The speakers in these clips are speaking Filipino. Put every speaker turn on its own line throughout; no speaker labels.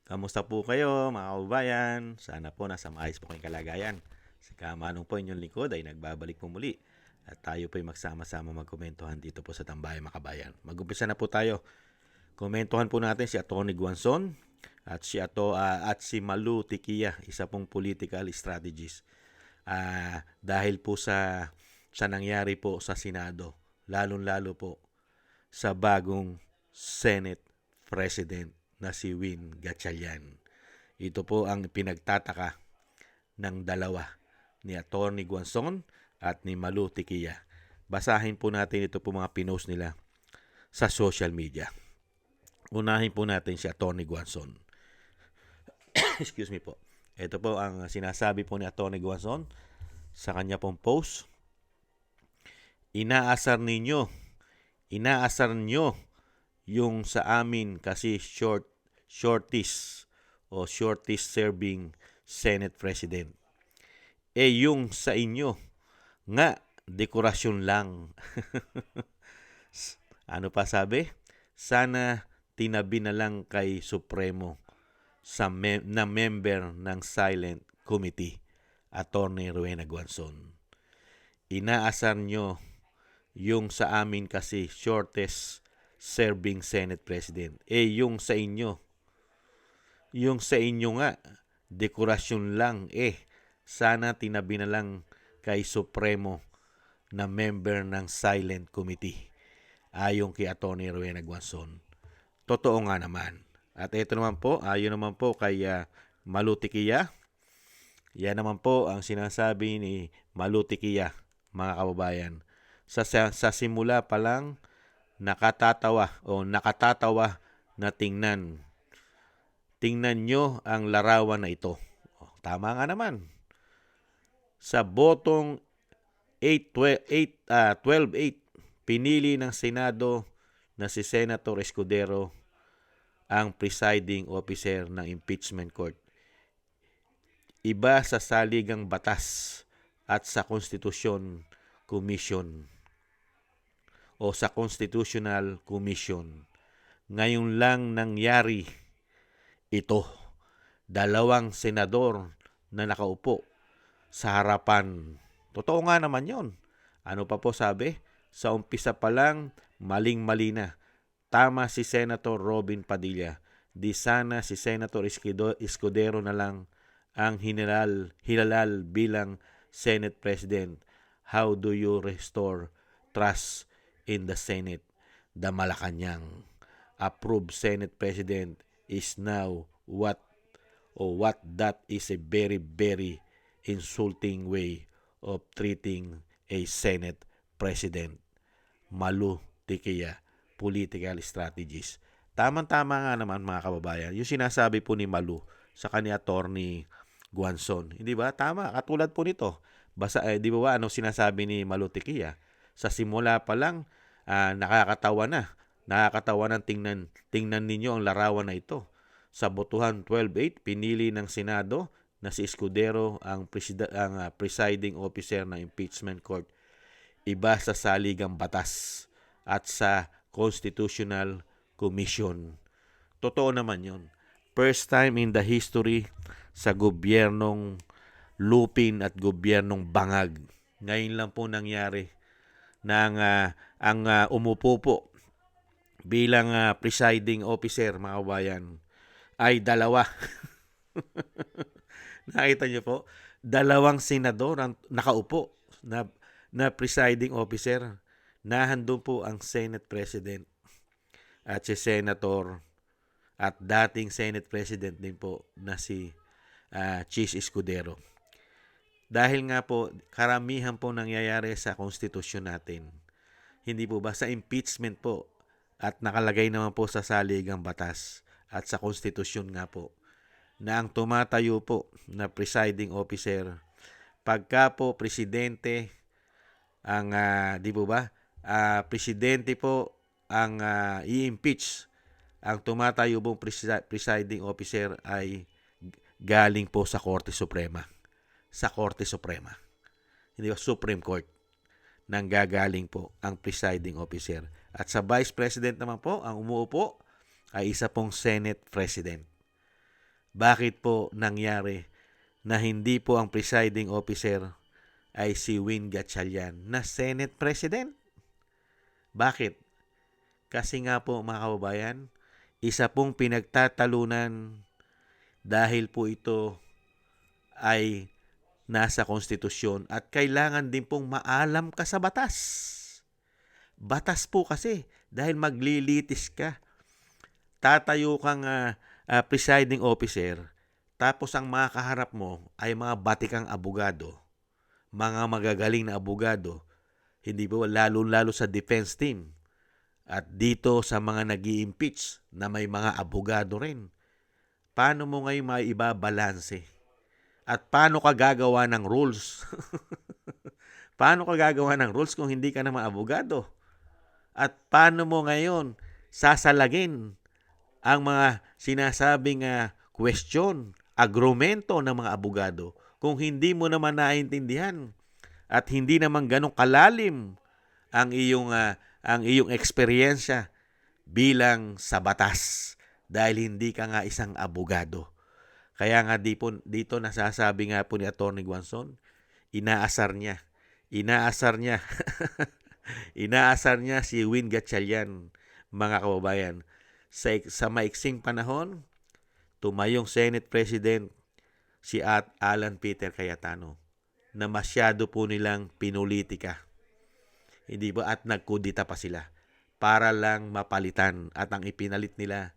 Kamusta po kayo mga kababayan? Sana po nasa maayos po kayong kalagayan. Sa kamanong po inyong lingkod ay nagbabalik po muli. At tayo po ay magsama-sama magkomentuhan dito po sa Tambayan Makabayan. Mag-umpisa na po tayo. Komentuhan po natin si Atty. Guanzon at si Malu Tikia, isa pong political strategist. Dahil po sa nangyari po sa Senado, lalong-lalo po sa bagong Senate President na si Win Gatchalian. Ito po ang pinagtataka ng dalawa, ni Atty. Guanzon at ni Malu Tikia. Basahin po natin ito po mga pinost nila sa social media. Unahin po natin si Atty. Guanzon. Excuse me po. Ito po ang sinasabi po ni Atty. Guanzon sa kanya pong post. Inaasar nyo yung sa amin kasi shortest serving Senate President. Yung sa inyo nga dekorasyon lang. Ano pa sabi? Sana tinabi na lang kay Supremo na member ng Silent Committee, Atty. Rowena Guanzon. Inaasar nyo yung sa amin kasi shortest serving Senate President. Yung sa inyo nga, dekorasyon lang. Sana tinabi na lang kay Supremo na member ng Silent Committee. Ayon kay Atty. Rowena Guanzon. Totoo nga naman. At ito naman po, ayon naman po kay Malu Tikia. Yan naman po ang sinasabi ni Malu Tikia, mga kababayan. Sa simula pa lang, nakatatawa na tingnan. Tingnan nyo ang larawan na ito. Tama nga naman. Sa botong 12-8, pinili ng Senado na si Senator Escudero ang presiding officer ng impeachment court. Iba sa saligang batas at sa Constitution Commission o sa Constitutional Commission. Ngayon lang nangyari ito. Dalawang senador na nakaupo sa harapan. Totoo nga naman yon. Ano pa po sabi? Sa umpisa pa lang, maling-mali na. Tama si Senator Robin Padilla. Di sana si Senator Escudero na lang ang hinalal bilang Senate President. How do you restore trust in the Senate? The Malacanang approved Senate President is now what that is a very, very insulting way of treating a Senate President. Malu Tikia, political strategist. Tama-tama nga naman mga kababayan. Yung sinasabi po ni Malu sa kanya Atty. Guanzon. Hindi ba? Tama. Katulad po nito. Di ba ano sinasabi ni Malu Tikia? Sa simula pa lang, nakakatawa na. Nakakatawa ng tingnan ninyo ang larawan na ito. Sa botohan 12-8, pinili ng Senado na si Escudero ang presiding officer ng impeachment court. Iba sa saligang batas at sa Constitutional Commission. Totoo naman yon. First time in the history sa gobyernong Lupin at gobyernong Bangag. Ngayon lang po nangyari na ang umupo po bilang presiding officer, mga kabayan, ay dalawa. Nakita niyo po? Dalawang senador ang nakaupo na presiding officer. Nahandun po ang Senate President at si Senator at dating Senate President din po na si Chis Escudero. Dahil nga po, karamihan po nangyayari sa konstitusyon natin. Hindi po ba sa impeachment po at nakalagay naman po sa saligang batas at sa konstitusyon nga po na ang tumatayo po na presiding officer pagka po presidente ang di po ba presidente po ang i-impeach, ang tumatayo pong presiding officer ay galing po sa Korte Suprema. Sa Korte Suprema. Hindi ba? Supreme Court. Nang gagaling po ang presiding officer. At sa Vice President naman po, ang umuupo ay isa pong Senate President. bakit po nangyari na hindi po ang presiding officer ay si Win Gatchalian na Senate President? Bakit? Kasi nga po mga kababayan, isa pong pinagtatalunan dahil po ito ay nasa konstitusyon at kailangan din pong maalam ka sa batas. Batas po kasi dahil maglilitis ka. Tatayo kang presiding officer tapos ang mga kaharap mo ay mga batikang abogado, mga magagaling na abogado, hindi ba lalo-lalo sa defense team. At dito sa mga nag-i-impeach na may mga abogado rin. Paano mo ngayon maibabalanse? At paano ka gagawa ng rules? Paano ka gagawa ng rules kung hindi ka naman abogado? At paano mo ngayon sasalagin ang mga sinasabing question, agrumento ng mga abogado kung hindi mo naman naintindihan at hindi naman ganong kalalim ang iyong eksperyensya bilang sa batas dahil hindi ka nga isang abogado. Kaya nga dito nasasabi nga po ni Atty. Guanzon, inaasar niya inaasar niya si Win Gatchalian, mga kababayan. Sa maiksing panahon, tumayong Senate President si Alan Peter Cayetano na masyado po nilang pinulitika. Hindi ba? At nagkudita pa sila para lang mapalitan at ang ipinalit nila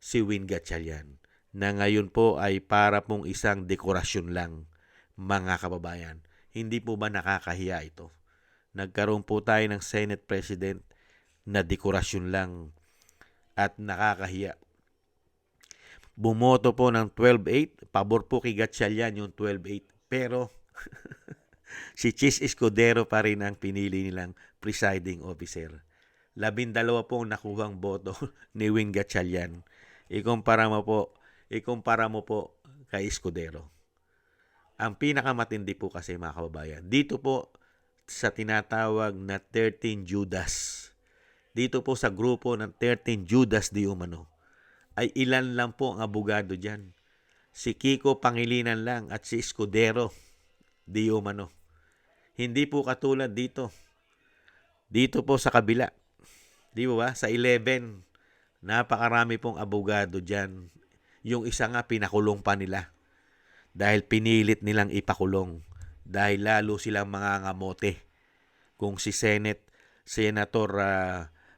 si Win Gatchalian na ngayon po ay para pong isang dekorasyon lang, mga kababayan. Hindi po ba nakakahiya ito? Nagkaroon po tayo ng Senate President na dekorasyon lang at nakakahiya. Bumoto po ng 12-8, pabor po kay Gatchalian yung 12-8, pero si Chis Escudero pa rin ang pinili nilang presiding officer. 12 po nakuhang boto ni Win Gatchalian. Ikumpara mo po kay Escudero. Ang pinakamatindi po kasi mga kababayan, dito po sa tinatawag na 13 Judas, dito po sa grupo ng 13 Judas di umano, ay ilan lang po ang abogado dyan. Si Kiko Pangilinan lang at si Escudero di umano. Hindi po katulad dito. Dito po sa kabila. Di ba? Sa 11, napakarami pong abogado dyan. Yung isa nga pinakulong pa nila. Dahil pinilit nilang ipakulong. Dahil lalo silang mga ngamote. Kung si Senator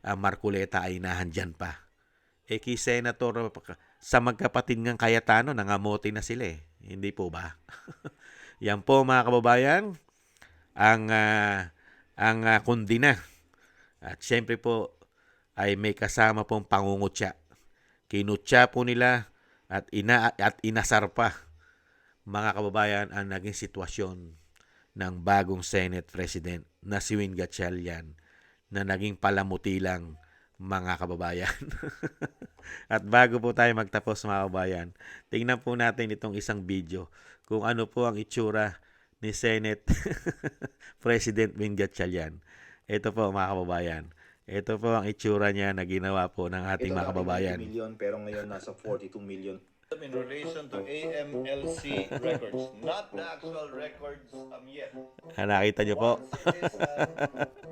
Marcoleta ay nahandyan pa. Kay Senator sa magkapatid ng Cayetano, nangamote na sila eh. Hindi po ba? Yan po mga kababayan, ang kundina. At syempre po ay may kasama pong pangungutya. Kinutya po nila at inasar pa, mga kababayan, ang naging sitwasyon ng bagong Senate President na si Win Gatchalian na naging palamuti lang, mga kababayan. At bago po tayo magtapos mga kababayan, tingnan po natin itong isang video kung ano po ang itsura ni Senate President Win Gatchalian. Ito po mga kababayan. Ito po ang itsura niya na ginawa po ng ating mga kababayan.
Ito million, pero ngayon nasa 42 million. In relation to AMLC records, not the actual records yet.
Nakita niyo po.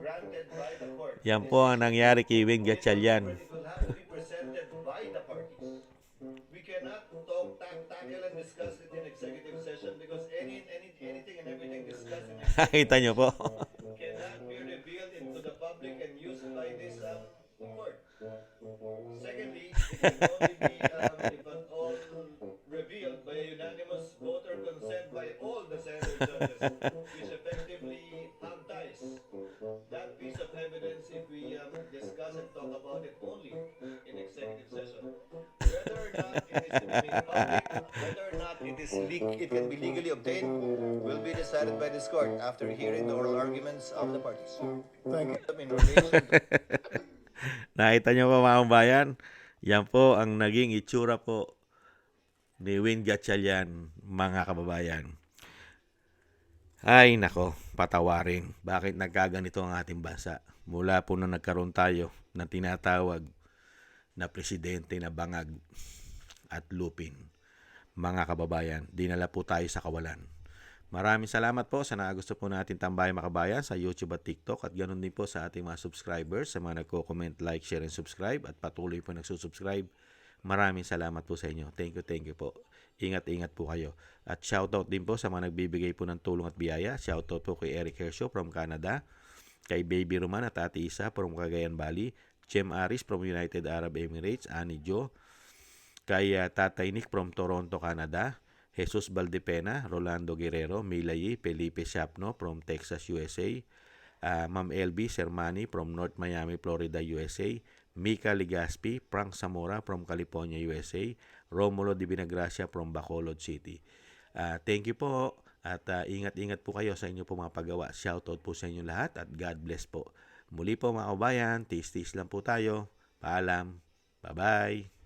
Granted by the court.
Yan po ang nangyari kay Win Gatchalian.
It will have to be presented by the parties. We cannot tackle and discuss it in executive session because anything and everything discussed in
Nakita niyo po.
cannot be revealed into the public and used by this court. Secondly, it can only be if at all revealed by a unanimous voter consent by all the Senate judges, which effectively have ties. That piece of evidence, if we discuss and talk about it only in executive session, whether or not it is made public, whether or not it can be legally obtained, will be decided by this court after hearing the oral arguments of the parties. Thank you. In relation to
Nakita niyo po mga kababayan? Yan po ang naging itsura po ni Win Gatchalian, mga kababayan. Ay nako, patawarin. Bakit nagkaganito ang ating bansa? Mula po nung nagkaroon tayo na tinatawag na presidente na bangag at lupin. mga kababayan. Dinala po tayo sa kawalan. Maraming salamat po sa gusto po natin tambayan makabayan sa YouTube at TikTok at ganoon din po sa ating mga subscribers, sa mga nagko-comment, like, share, and subscribe at patuloy po nagsusubscribe. Maraming salamat po sa inyo. Thank you po. Ingat-ingat po kayo. At shoutout din po sa mga nagbibigay po ng tulong at biyaya. Shoutout po kay Eric Hershaw from Canada, kay Baby Roman at Ate Isa from Cagayan Valley, Chem Aris from United Arab Emirates, Annie Jo, kay Tatay Nick from Toronto, Canada, Jesus Valdepena, Rolando Guerrero, Milayi, Felipe Shapno from Texas, USA, Ma'am LB Sermani from North Miami, Florida, USA, Mika Ligaspi, Frank Zamora from California, USA, Romulo Di Vinagracia from Bacolod City. Thank you po at ingat-ingat po kayo sa inyo po mga paggawa. Shoutout po sa inyo lahat at God bless po. Muli po mga kabayan, tis-tis lang po tayo. Paalam. Bye-bye.